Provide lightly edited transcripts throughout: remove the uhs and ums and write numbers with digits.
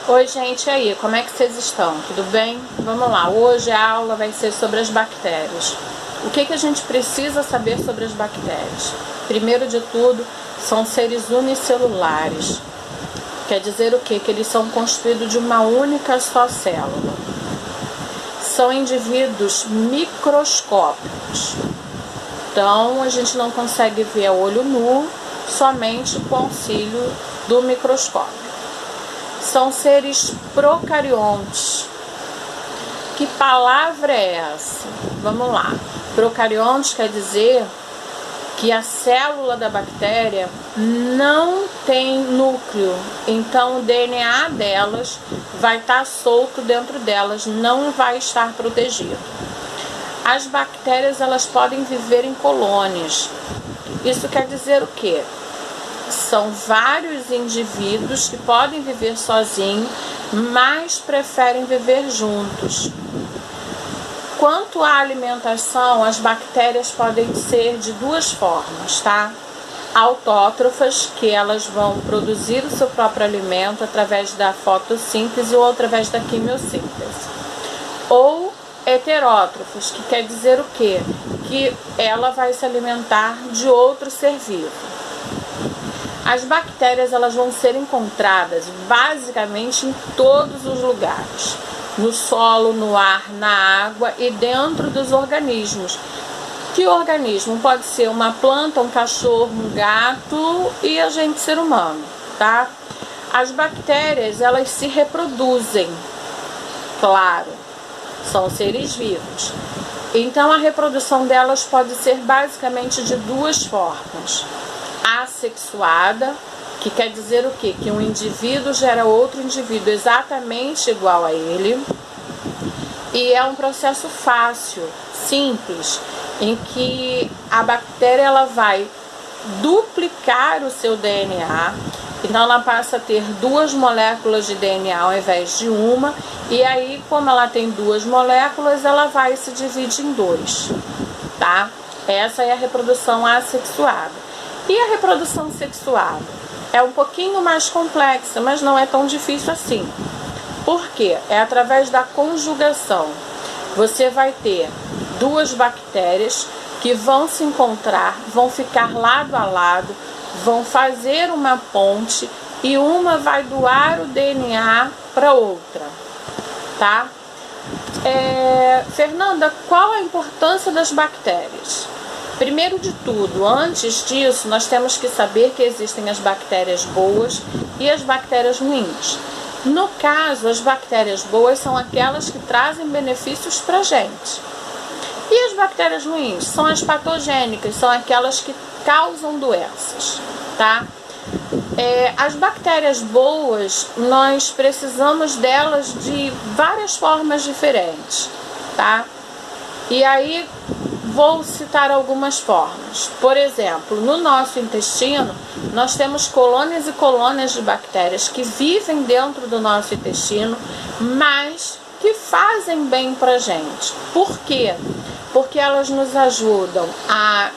Oi gente, e aí, como é que vocês estão? Tudo bem? Vamos lá, hoje a aula vai ser sobre as bactérias. O que a gente precisa saber sobre as bactérias? Primeiro de tudo, são seres unicelulares. Quer dizer o quê? Que eles são constituídos de uma única só célula. São indivíduos microscópicos. Então, a gente não consegue ver a olho nu, somente com auxílio do microscópio. São seres procariontes. Que palavra é essa? Vamos lá. Procariontes quer dizer que a célula da bactéria não tem núcleo. Então o DNA delas vai estar solto dentro delas, não vai estar protegido. As bactérias elas podem viver em colônias. Isso quer dizer o quê? São vários indivíduos que podem viver sozinhos, mas preferem viver juntos. Quanto à alimentação, as bactérias podem ser de duas formas, tá? Autótrofas, que elas vão produzir o seu próprio alimento através da fotossíntese ou através da quimiossíntese. Ou heterótrofas, que quer dizer o quê? Que ela vai se alimentar de outro ser vivo. As bactérias elas vão ser encontradas basicamente em todos os lugares. No solo, no ar, na água e dentro dos organismos. Que organismo? Pode ser uma planta, um cachorro, um gato e a gente ser humano, tá? As bactérias elas se reproduzem, claro, são seres vivos. Então a reprodução delas pode ser basicamente de duas formas. Assexuada, que quer dizer o quê? Que um indivíduo gera outro indivíduo exatamente igual a ele. E é um processo fácil, simples, em que a bactéria ela vai duplicar o seu DNA. Então ela passa a ter duas moléculas de DNA ao invés de uma. E aí, como ela tem duas moléculas, ela vai se dividir em dois, tá? Essa é a reprodução assexuada. E a reprodução sexuada? É um pouquinho mais complexa, mas não é tão difícil assim. Por quê? É através da conjugação. Você vai ter duas bactérias que vão se encontrar, vão ficar lado a lado, vão fazer uma ponte e uma vai doar o DNA para outra, tá? Fernanda, qual a importância das bactérias? Primeiro de tudo, antes disso, nós temos que saber que existem as bactérias boas e as bactérias ruins. No caso, as bactérias boas são aquelas que trazem benefícios para a gente. E as bactérias ruins são as patogênicas, são aquelas que causam doenças, tá? As bactérias boas, nós precisamos delas de várias formas diferentes, tá? E aí, vou citar algumas formas. Por exemplo, no nosso intestino, nós temos colônias e colônias de bactérias que vivem dentro do nosso intestino, mas que fazem bem pra gente. Por quê? Porque elas nos ajudam a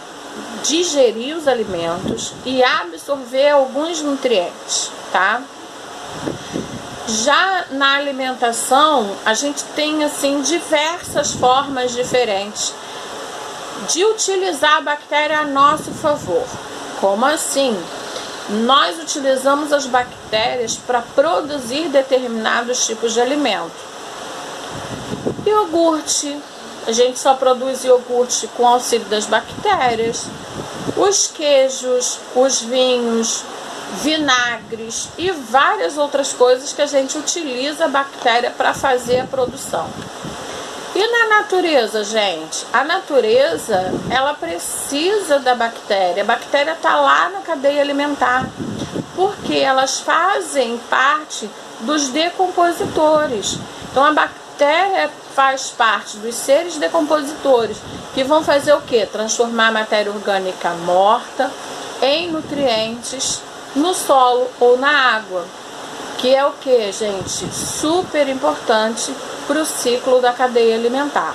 digerir os alimentos e absorver alguns nutrientes, tá? Já na alimentação, a gente tem assim diversas formas diferentes de utilizar a bactéria a nosso favor. Como assim? Nós utilizamos as bactérias para produzir determinados tipos de alimento. Iogurte, a gente só produz iogurte com auxílio das bactérias. Os queijos, os vinhos, vinagres e várias outras coisas que a gente utiliza a bactéria para fazer a produção. E na natureza, gente? A natureza, ela precisa da bactéria. A bactéria está lá na cadeia alimentar, porque elas fazem parte dos decompositores. Então, a bactéria faz parte dos seres decompositores, que vão fazer o quê? Transformar a matéria orgânica morta em nutrientes no solo ou na água. Que é o que, gente? Super importante para o ciclo da cadeia alimentar.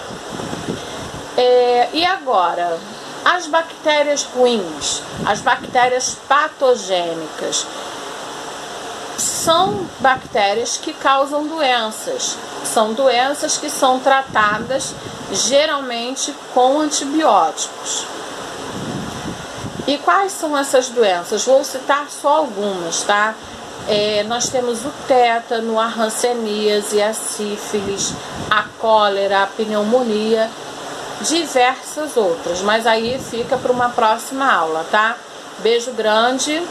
E agora, as bactérias ruins, as bactérias patogênicas, são bactérias que causam doenças. São doenças que são tratadas geralmente com antibióticos. E quais são essas doenças? Vou citar só algumas, tá? Nós temos o tétano, a hanseníase, a sífilis, a cólera, a pneumonia, diversas outras, mas aí fica para uma próxima aula, tá? Beijo grande.